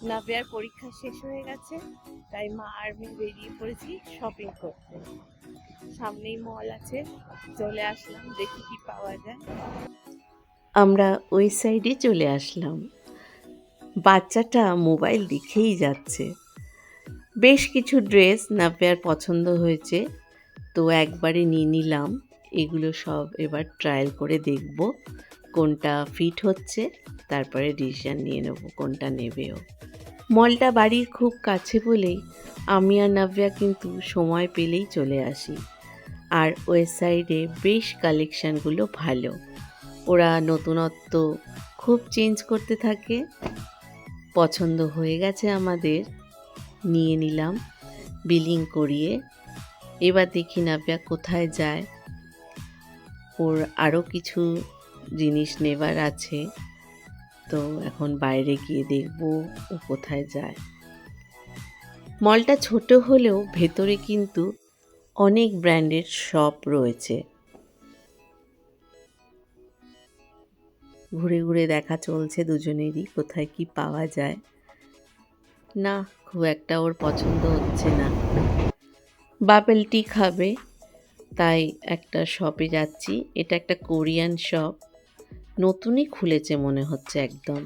নাভিয়ার পরীক্ষা শেষ হয়ে গেছে, তাই মা আর মেয়ে বেরিয়ে পড়েছি শপিং করতে। সামনেই মল আছে, চলে আসলাম, দেখি কি পাওয়া যায়। আমরা ওই সাইডে চলে আসলাম। বাচ্চাটা মোবাইল দেখেই যাচ্ছে। বেশ কিছু ড্রেস নাভিয়ার পছন্দ হয়েছে, তো একবারে নিয়ে নিলাম। এগুলো সব এবার ট্রায়াল করে দেখব কোনটা ফিট হচ্ছে, তারপরে ডিসিশন নিয়ে নেব কোনটা নেবেও। মলটা বাড়ির খুব কাছে বলেই আমি আর নাভিয়া কিন্তু সময় পেলেই চলে আসি। আর ওয়েস্ট সাইডে বেশ কালেকশানগুলো ভালো, ওরা নতুনত্ব খুব চেঞ্জ করতে থাকে। পছন্দ হয়ে গেছে আমাদের, নিয়ে নিলাম বিলিং করিয়ে। এবার দেখি নাভিয়া কোথায় যায়, ওর আরও কিছু জিনিস নেবার আছে, তো এখন বাইরে গিয়ে দেখব ও কোথায় যায়। মলটা ছোট হলেও ভেতরে কিন্তু অনেক ব্র্যান্ডের শপ রয়েছে। ঘুরে ঘুরে দেখা চলছে দুজনেরই কোথায় কি পাওয়া যায়। না, খুব একটা ওর পছন্দ হচ্ছে না। বাবেল টি খাবে, তাই একটা শপে যাচ্ছি। এটা একটা কোরিয়ান শপ, নতুনই খুলেছে মনে হচ্ছে একদম।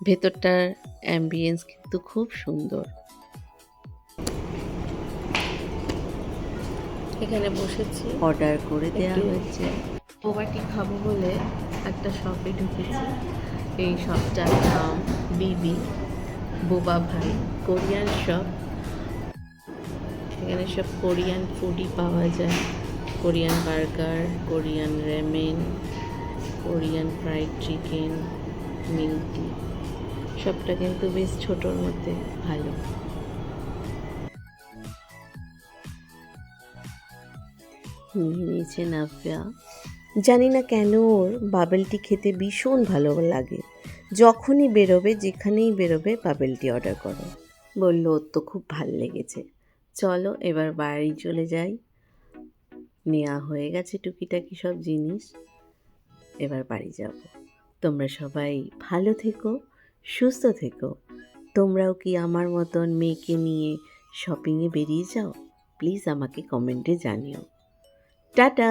ভেতরটার অ্যাম্বিয়েন্স কিন্তু খুব সুন্দর। এখানে বসেছি, অর্ডার করে দেওয়া হয়েছে। বোবাটি খাবো বলে একটা শপে ঢুকেছি। এই শপটার নাম বিবি বোবা ভাই, কোরিয়ান শপ। এখানে সব কোরিয়ান ফুডই পাওয়া যায়, Korean burger, Korean ramen, Korean fried chicken, milk tea. সবটা কিন্তু বেশ ছোটোর মধ্যে ভালো। নিয়ে নিয়েছে নাভিয়া। জানি না কেন ওর বাবেল টি খেতে ভীষণ ভালো লাগে। যখনই বেরোবে, যেখানেই বেরোবে বাবেল টি অর্ডার করো। বললো ওর তো খুব ভাল লেগেছে। চলো এবার বাড়ি চলে যাই। নেওয়া হয়ে গেছে টুকিটাকি সব জিনিস, এবার বাড়ি যাব। তোমরা সবাই ভালো থেকো, সুস্থ থেকো। তোমরাও কি আমার মতন মেয়েকে নিয়ে শপিংয়ে বেরিয়ে যাও? প্লিজ আমাকে কমেন্টে জানিও। টাটা।